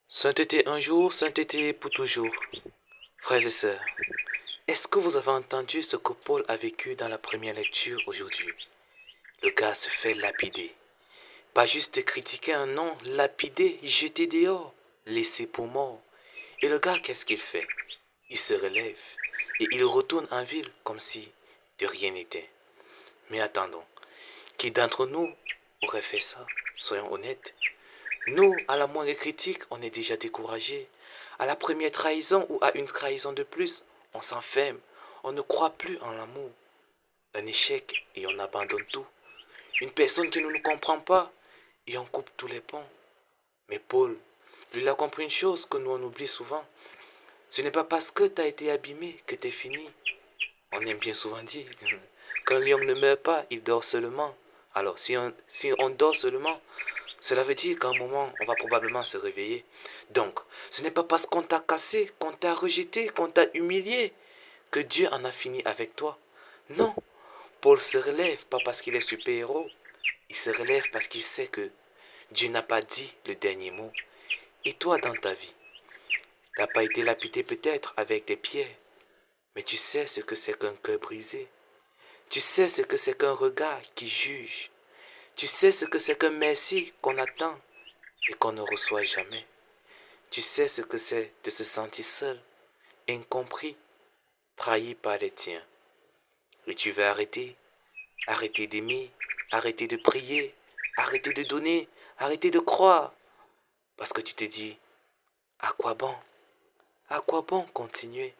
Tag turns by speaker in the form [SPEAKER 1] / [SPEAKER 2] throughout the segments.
[SPEAKER 1] Sainteté un jour, sainteté pour toujours. Frères et sœurs, est-ce que vous avez entendu ce que Paul a vécu dans la première lecture aujourd'hui? Le gars se fait lapider. Pas juste critiquer un nom, lapider, jeter dehors, laisser pour mort. Et le gars, qu'est-ce qu'il fait? Il se relève et il retourne en ville comme si de rien n'était. Mais attendons, qui d'entre nous aurait fait ça? Soyons honnêtes. Nous, à la moindre critique, on est déjà découragé. À la première trahison ou à une trahison de plus, on s'enferme. On ne croit plus en l'amour. Un échec et on abandonne tout. Une personne qui ne nous comprend pas et on coupe tous les ponts. Mais Paul, lui, il a compris une chose que nous on oublie souvent. Ce n'est pas parce que tu as été abîmé que tu es fini. On aime bien souvent dire qu'un lion ne meurt pas, il dort seulement. Alors, si on dort seulement, cela veut dire qu'à un moment, on va probablement se réveiller. Donc, ce n'est pas parce qu'on t'a cassé, qu'on t'a rejeté, qu'on t'a humilié, que Dieu en a fini avec toi. Non, Paul se relève pas parce qu'il est super-héros. Il se relève parce qu'il sait que Dieu n'a pas dit le dernier mot. Et toi, dans ta vie, tu n'as pas été lapidé peut-être avec des pierres, mais tu sais ce que c'est qu'un cœur brisé. Tu sais ce que c'est qu'un regard qui juge. Tu sais ce que c'est qu'un merci qu'on attend et qu'on ne reçoit jamais. Tu sais ce que c'est de se sentir seul, incompris, trahi par les tiens. Et tu veux arrêter d'aimer, arrêter de prier, arrêter de donner, arrêter de croire. Parce que tu te dis, à quoi bon? À quoi bon continuer?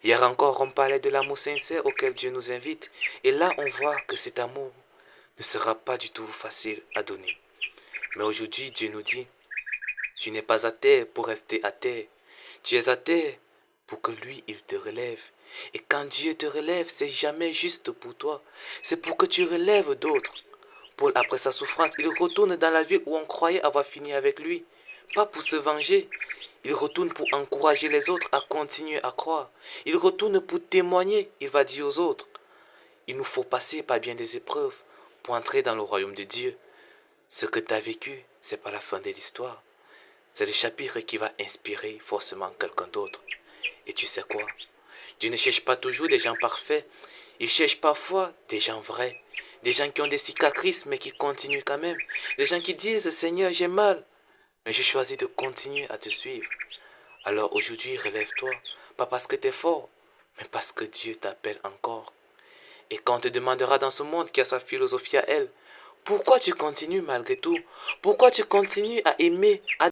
[SPEAKER 1] Hier encore, on parlait de l'amour sincère auquel Dieu nous invite. Et là, on voit que cet amour ne sera pas du tout facile à donner. Mais aujourd'hui, Dieu nous dit, tu n'es pas à terre pour rester à terre. Tu es à terre pour que lui, il te relève. Et quand Dieu te relève, c'est jamais juste pour toi. C'est pour que tu relèves d'autres. Paul, après sa souffrance, il retourne dans la ville où on croyait avoir fini avec lui. Pas pour se venger. Il retourne pour encourager les autres à continuer à croire. Il retourne pour témoigner. Il va dire aux autres, il nous faut passer par bien des épreuves pour entrer dans le royaume de Dieu. Ce que tu as vécu, ce n'est pas la fin de l'histoire. C'est le chapitre qui va inspirer forcément quelqu'un d'autre. Et tu sais quoi? Dieu ne cherche pas toujours des gens parfaits. Il cherche parfois des gens vrais. Des gens qui ont des cicatrices mais qui continuent quand même. Des gens qui disent, Seigneur, j'ai mal. Mais j'ai choisi de continuer à te suivre. Alors aujourd'hui, relève-toi. Pas parce que tu es fort, mais parce que Dieu t'appelle encore. Et quand on te demandera dans ce monde qui a sa philosophie à elle, pourquoi tu continues malgré tout? Pourquoi tu continues à aimer, à